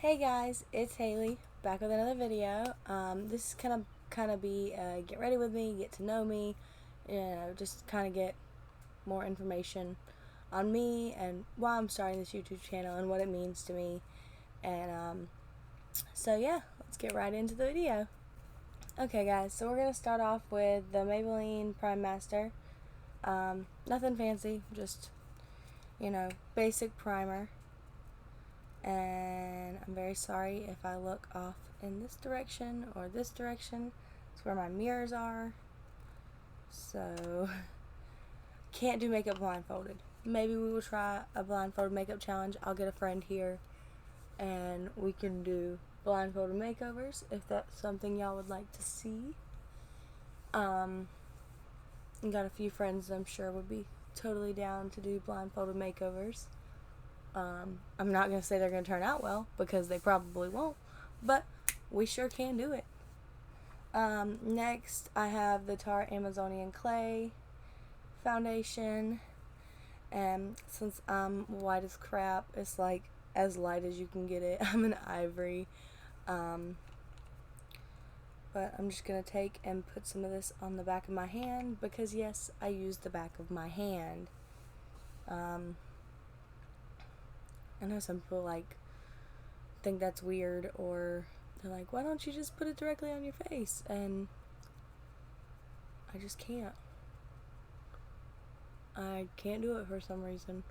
Hey guys, it's Haley back with another video. This is kind of be get ready with me, get to know me, just kind of get more information on me and why I'm starting this YouTube channel and what it means to me. And so yeah, let's get right into the video. Okay guys, so we're gonna start off with the Maybelline Prime Master. Nothing fancy, just basic primer. And I'm very sorry if I look off in this direction or this direction. It's where my mirrors are. So, can't do makeup blindfolded. Maybe we will try a blindfolded makeup challenge. I'll get a friend here and we can do blindfolded makeovers if that's something y'all would like to see. Got a few friends I'm sure would be totally down to do blindfolded makeovers. I'm not going to say they're going to turn out well because they probably won't, but we sure can do it. Next, I have the Tarte Amazonian Clay foundation, and since I'm white as crap, it's like as light as you can get it. I'm an ivory, but I'm just going to take and put some of this on the back of my hand because yes, I use the back of my hand. I know some people think that's weird, or they're like, why don't you just put it directly on your face? And I just can't. I can't do it for some reason.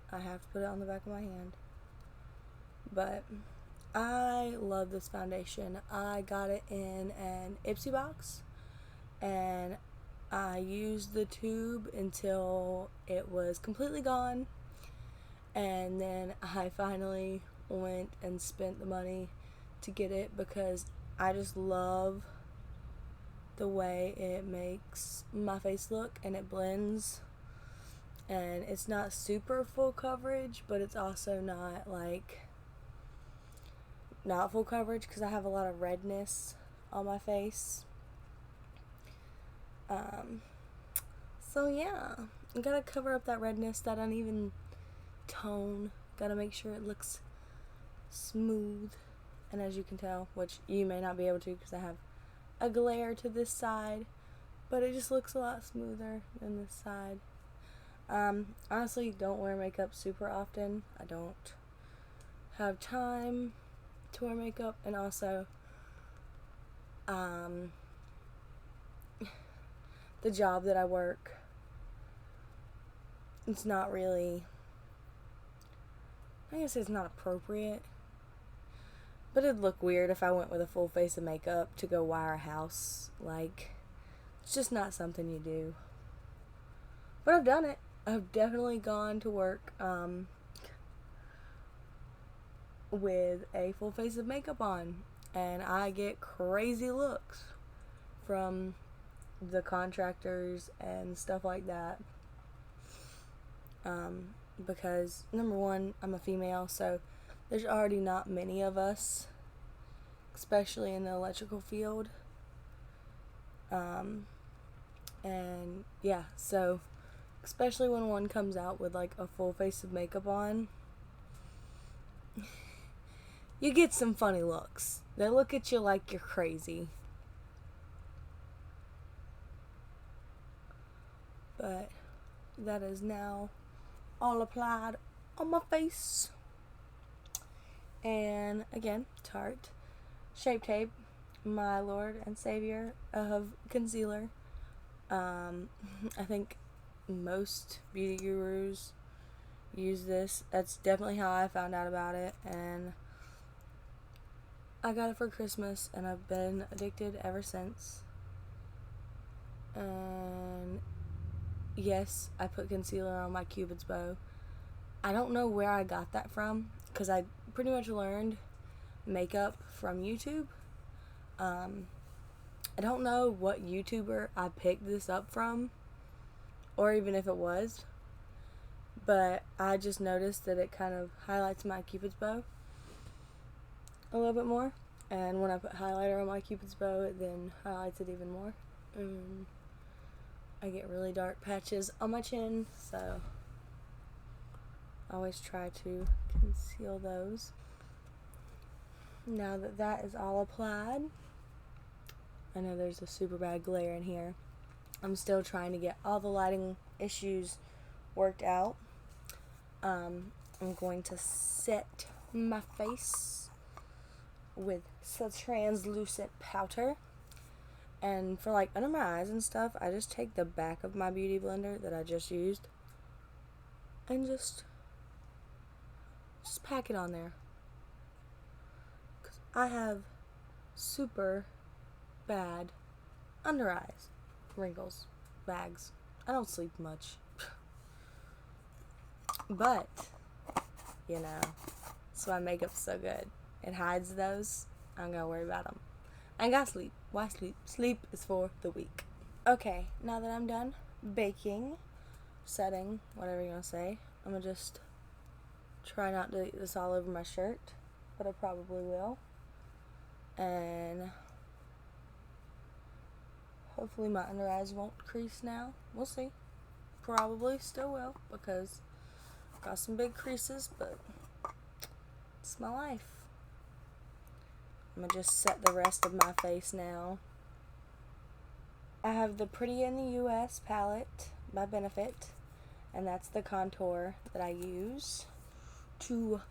I have to put it on the back of my hand. But I love this foundation. I got it in an Ipsy box, and I used the tube until it was completely gone. And then I finally went and spent the money to get it because I just love the way it makes my face look, and it blends, and it's not super full coverage, but it's also not full coverage because I have a lot of redness on my face. So yeah, I gotta cover up that redness, that uneven tone. Gotta make sure it looks smooth, and as you can tell, which you may not be able to because I have a glare to this side, but it just looks a lot smoother than this side. Honestly, don't wear makeup super often. I don't have time to wear makeup, and also the job that I work, it's not really, I guess it's not appropriate, but it'd look weird if I went with a full face of makeup to go wire a house. It's just not something you do. But I've done it. I've definitely gone to work with a full face of makeup on, and I get crazy looks from the contractors and stuff like that. Because number one, I'm a female, so there's already not many of us, especially in the electrical field. And yeah, so especially when one comes out with a full face of makeup on, you get some funny looks. They look at you like you're crazy. But that is now all applied on my face. And again, Tarte Shape Tape, my Lord and Savior of concealer. I think most beauty gurus use this. That's definitely how I found out about it, and I got it for Christmas, and I've been addicted ever since. And yes, I put concealer on my Cupid's bow. I don't know where I got that from, because I pretty much learned makeup from YouTube. I don't know what YouTuber I picked this up from, or even if it was, but I just noticed that it kind of highlights my Cupid's bow a little bit more, and when I put highlighter on my Cupid's bow, it then highlights it even more. I get really dark patches on my chin, so I always try to conceal those. Now that that is all applied, I know there's a super bad glare in here. I'm still trying to get all the lighting issues worked out. I'm going to set my face with some translucent powder. And for like under my eyes and stuff, I just take the back of my beauty blender that I just used and just pack it on there. 'Cause I have super bad under eyes, wrinkles, bags. I don't sleep much. But, you know, that's why makeup's so good. It hides those. I don't gotta worry about them. I ain't gotta sleep. Why sleep? Sleep is for the weak. Okay, now that I'm done baking, setting, whatever you want to say, I'm gonna just try not to get this all over my shirt, but I probably will. And hopefully my under eyes won't crease now. We'll see. Probably still will, because I've got some big creases, but it's my life. I'm gonna just set the rest of my face now. I have the Pretty in the US palette by Benefit, and that's the contour that I use to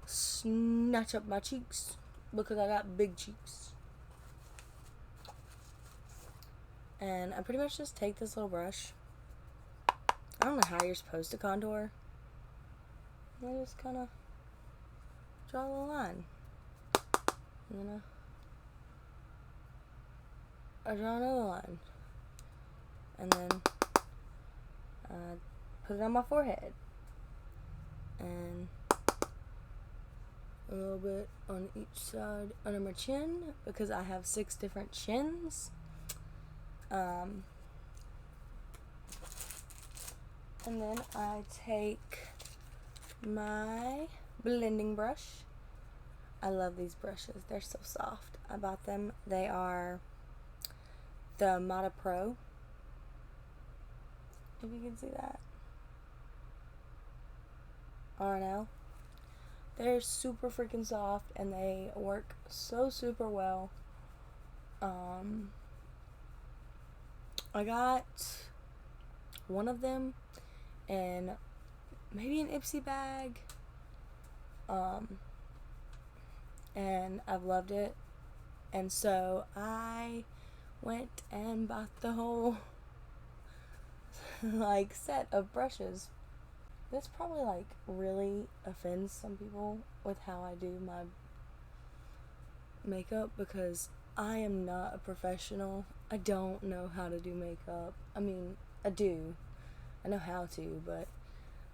snatch up my cheeks, because I got big cheeks. And I pretty much just take this little brush. I don't know how you're supposed to contour. I just kind of draw a line. You know? I draw another line. And then put it on my forehead. And a little bit on each side under my chin, because I have 6 different chins. And then I take my blending brush. I love these brushes. They're so soft. I bought them. They are the Mata Pro. If you can see that. R&L. They're super freaking soft, and they work so super well. I got one of them in maybe an Ipsy bag, and I've loved it, and so I went and bought the whole like set of brushes. This probably like really offends some people with how I do my makeup, because I am not a professional. I don't know how to do makeup. I mean, I do. I know how to, but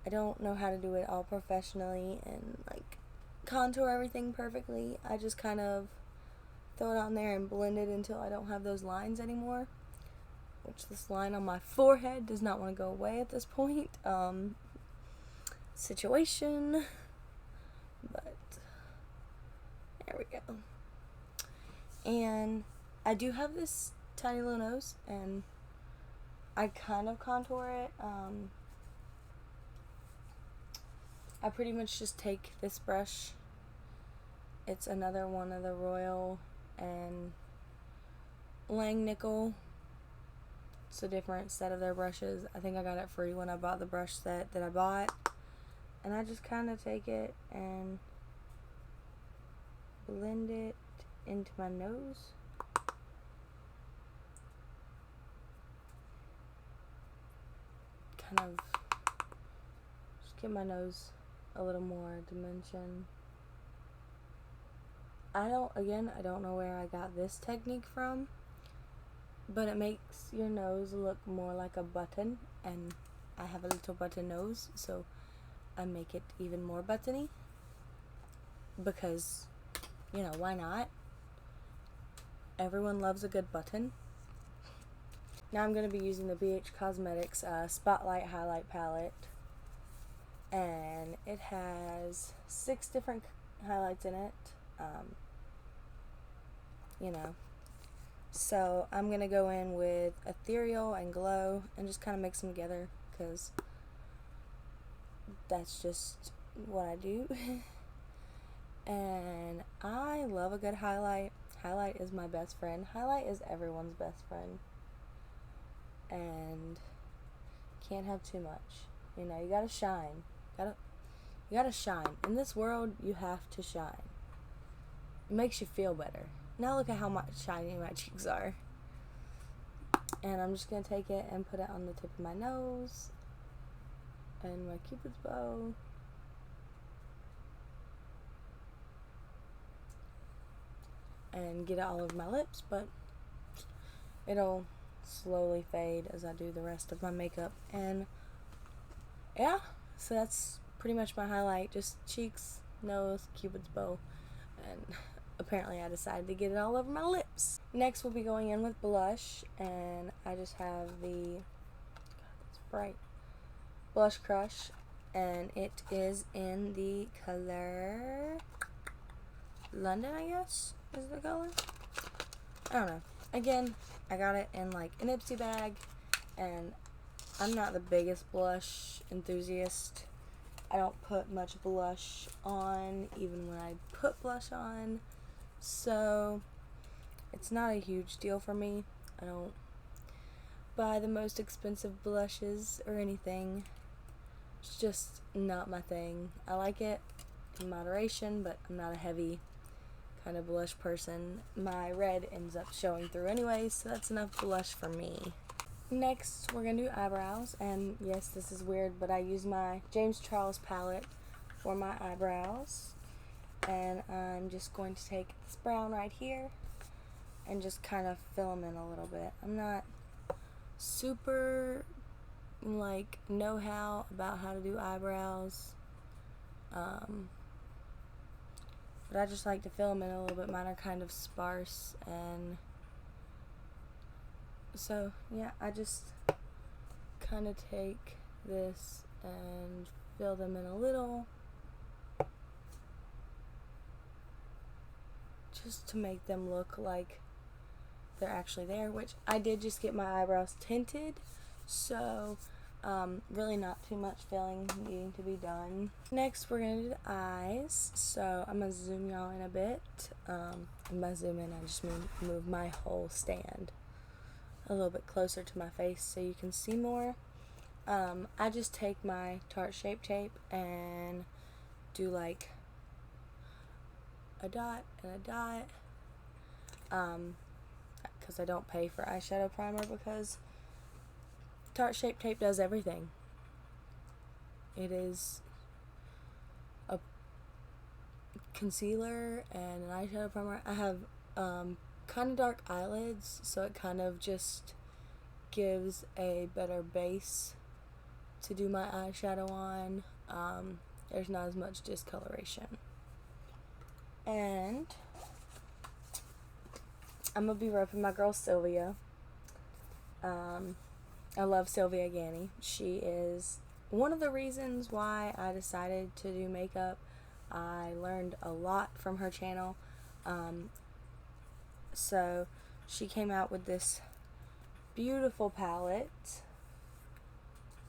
I don't know how to do it all professionally and like contour everything perfectly. I just kind of throw it on there and blend it until I don't have those lines anymore. Which this line on my forehead does not want to go away at this point. Situation. But there we go. And I do have this tiny little nose, and I kind of contour it. I pretty much just take this brush. It's another one of the Royal and Langnickel. It's a different set of their brushes. I think I got it free when I bought the brush set that I bought. And I just kind of take it and blend it into my nose. Kind of just give my nose a little more dimension. I don't know where I got this technique from, but it makes your nose look more like a button, and I have a little button nose, so I make it even more buttony, because, you know, why not? Everyone loves a good button. Now I'm going to be using the BH Cosmetics Spotlight Highlight Palette, and it has 6 different highlights in it, you know. So I'm going to go in with Ethereal and Glow and just kind of mix them together, because that's just what I do. And I love a good highlight. Highlight is my best friend. Highlight is everyone's best friend. And can't have too much. You know, you gotta shine. You gotta shine. In this world, you have to shine. It makes you feel better. Now look at how much shiny my cheeks are. And I'm just gonna take it and put it on the tip of my nose and my Cupid's bow. And get it all over my lips, but it'll slowly fade as I do the rest of my makeup. And yeah, so that's pretty much my highlight. Just cheeks, nose, Cupid's bow, and apparently I decided to get it all over my lips. Next we'll be going in with blush, and I just have the, God, it's bright, Blush Crush, and it is in the color London, I guess is the color. I don't know. Again, I got it in like an Ipsy bag, and I'm not the biggest blush enthusiast. I don't put much blush on, even when I put blush on, so it's not a huge deal for me. I don't buy the most expensive blushes or anything. It's just not my thing. I like it in moderation, but I'm not a heavy kind of blush person. My red ends up showing through anyway, so that's enough blush for me. Next, we're going to do eyebrows, and yes, this is weird, but I use my James Charles palette for my eyebrows, and I'm just going to take this brown right here and just kind of fill them in a little bit. I'm not super, like, know-how about how to do eyebrows, but I just like to fill them in a little bit. Mine are kind of sparse, and so yeah, I just kind of take this and fill them in a little, just to make them look like they're actually there, which I did just get my eyebrows tinted, so really not too much filling needing to be done. Next, we're going to do the eyes, so I'm going to zoom y'all in a bit. And by zoom in, I just move my whole stand a little bit closer to my face so you can see more. I just take my Tarte Shape Tape and do like a dot and a dot, because I don't pay for eyeshadow primer, because Tarte Shape Tape does everything. It is a concealer and an eyeshadow primer. I have kind of dark eyelids, so it kind of just gives a better base to do my eyeshadow on. There's not as much discoloration. And I'm going to be repping my girl Sylvia. I love Sylvia Ganny. She is one of the reasons why I decided to do makeup. I learned a lot from her channel. So she came out with this beautiful palette.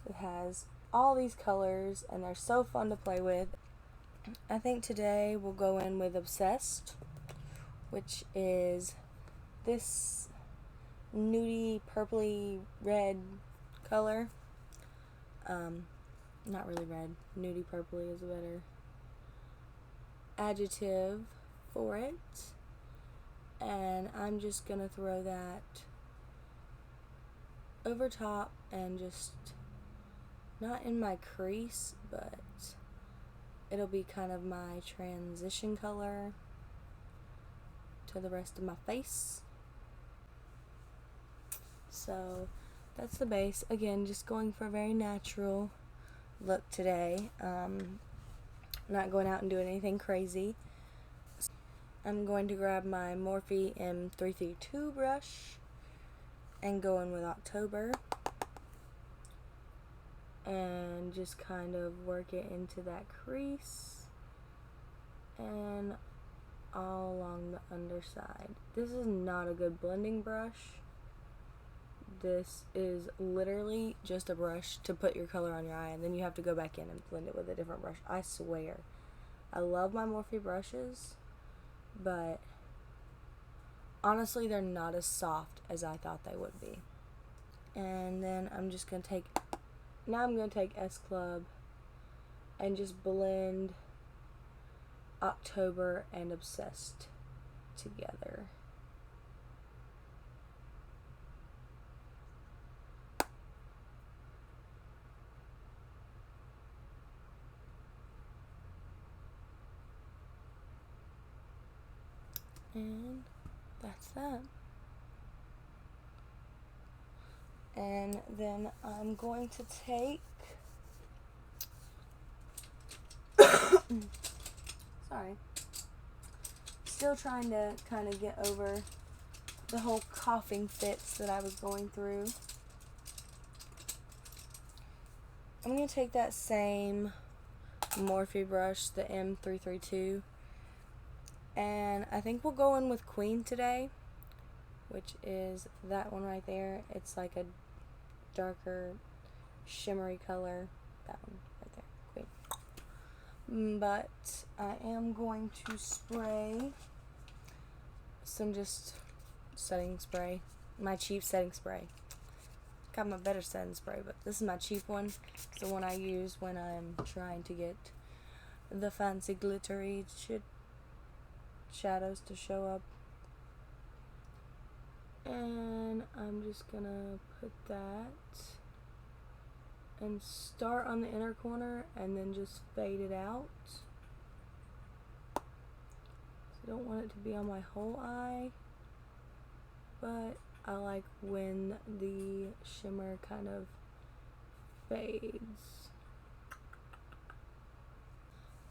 It has all these colors, and they're so fun to play with. I think today we'll go in with Obsessed, which is this nudie, purpley, red color. Not really red. Nudie purpley is a better adjective for it. And I'm just gonna throw that over top and just, not in my crease, but it'll be kind of my transition color to the rest of my face. So that's the base. Again, just going for a very natural look today. Not going out and doing anything crazy. I'm going to grab my Morphe M332 brush and go in with October and just kind of work it into that crease and all along the underside. This is not a good blending brush. This is literally just a brush to put your color on your eye, and then you have to go back in and blend it with a different brush. I swear. I love my Morphe brushes, but honestly, they're not as soft as I thought they would be. And then I'm going to take S Club and just blend October and Obsessed together. And that's that. And then I'm going to take sorry, still trying to kind of get over the whole coughing fits that I was going through. I'm going to take that same Morphe brush, the M332, and I think we'll go in with Queen today, which is that one right there. It's like a darker shimmery color. That one right there, Queen. But I am going to spray some just setting spray, my cheap setting spray. Got my better setting spray, but this is my cheap one. It's the one I use when I'm trying to get the fancy glittery shadows to show up. And I'm just gonna put that and start on the inner corner and then just fade it out. So I don't want it to be on my whole eye, but I like when the shimmer kind of fades.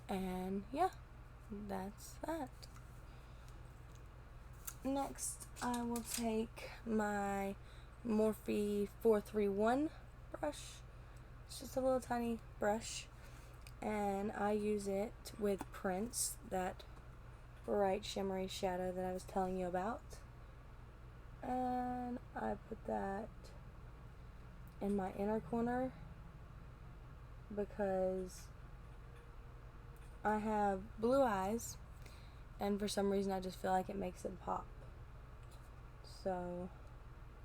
And yeah, that's that. Next, I will take my Morphe 431 brush. It's just a little tiny brush, and I use it with Prince, that bright shimmery shadow that I was telling you about. And I put that in my inner corner because I have blue eyes, and for some reason I just feel like it makes it pop. So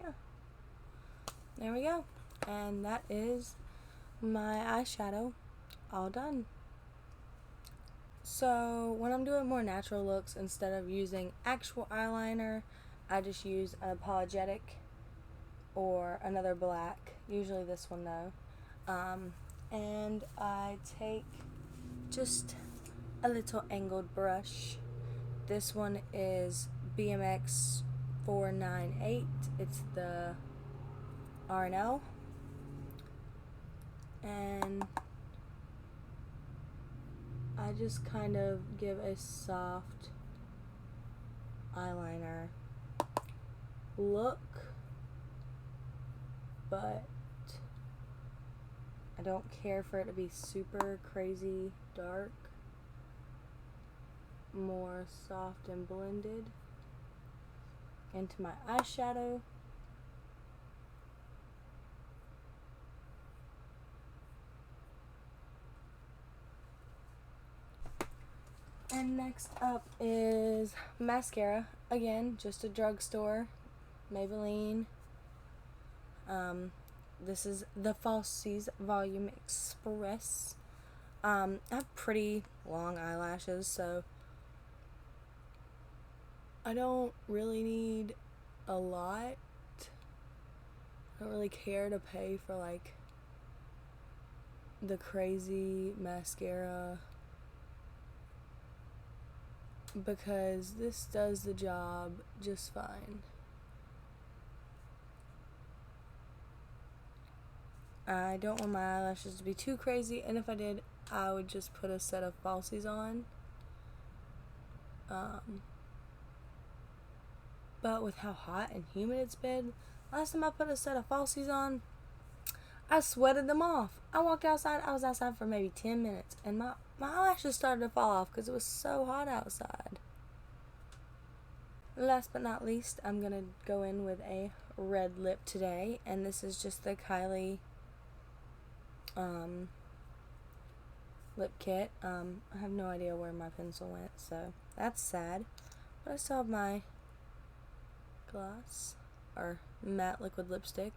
yeah, there we go. And that is my eyeshadow all done. So when I'm doing more natural looks, instead of using actual eyeliner, I just use an Apologetic or another black, usually this one though, and I take just a little angled brush. This one is BMX 498. It's the R&L, and I just kind of give a soft eyeliner look, but I don't care for it to be super crazy dark, more soft and blended into my eyeshadow. And next up is mascara. Again, just a drugstore, Maybelline. This is the Falsies Volume Express. I have pretty long eyelashes, so I don't really need a lot. I don't really care to pay for like the crazy mascara, because this does the job just fine. I don't want my eyelashes to be too crazy, and if I did, I would just put a set of falsies on. But with how hot and humid it's been, last time I put a set of falsies on, I sweated them off. I walked outside, I was outside for maybe 10 minutes, and my eyelashes started to fall off because it was so hot outside. Last but not least, I'm going to go in with a red lip today, and this is just the Kylie lip kit. I have no idea where my pencil went, so that's sad. But I still have my gloss, or matte liquid lipstick.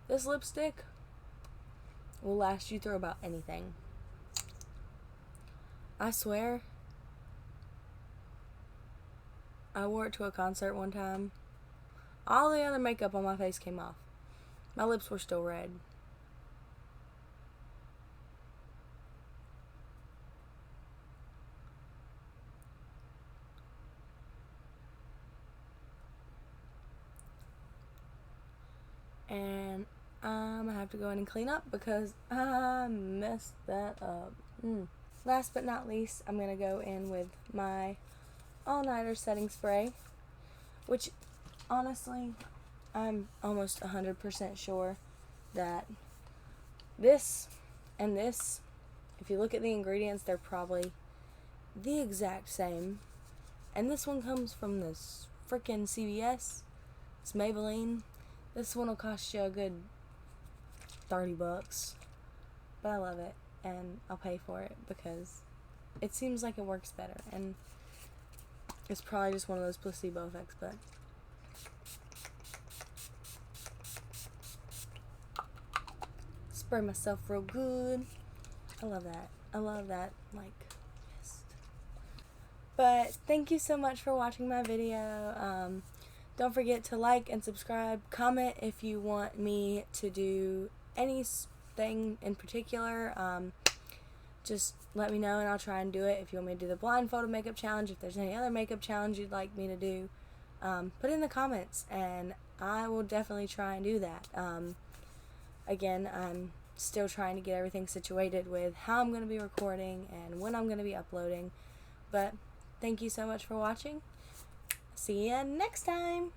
This lipstick will last you through about anything. I swear, I wore it to a concert one time. All the other makeup on my face came off. My lips were still red. And I'm gonna have to go in and clean up because I messed that up. Last but not least, I'm gonna go in with my all-nighter setting spray, which honestly, I'm almost 100% sure that this and this, if you look at the ingredients, they're probably the exact same. And this one comes from this freaking CVS. It's Maybelline. This one will cost you a good $30, but I love it and I'll pay for it because it seems like it works better, and it's probably just one of those placebo effects, but spray myself real good. I love that. I love that, like, mist. But thank you so much for watching my video. Don't forget to like and subscribe. Comment if you want me to do anything in particular. Just let me know and I'll try and do it. If you want me to do the blindfolded makeup challenge, if there's any other makeup challenge you'd like me to do, put it in the comments and I will definitely try and do that. Again, I'm still trying to get everything situated with how I'm going to be recording and when I'm going to be uploading. But thank you so much for watching. See ya next time!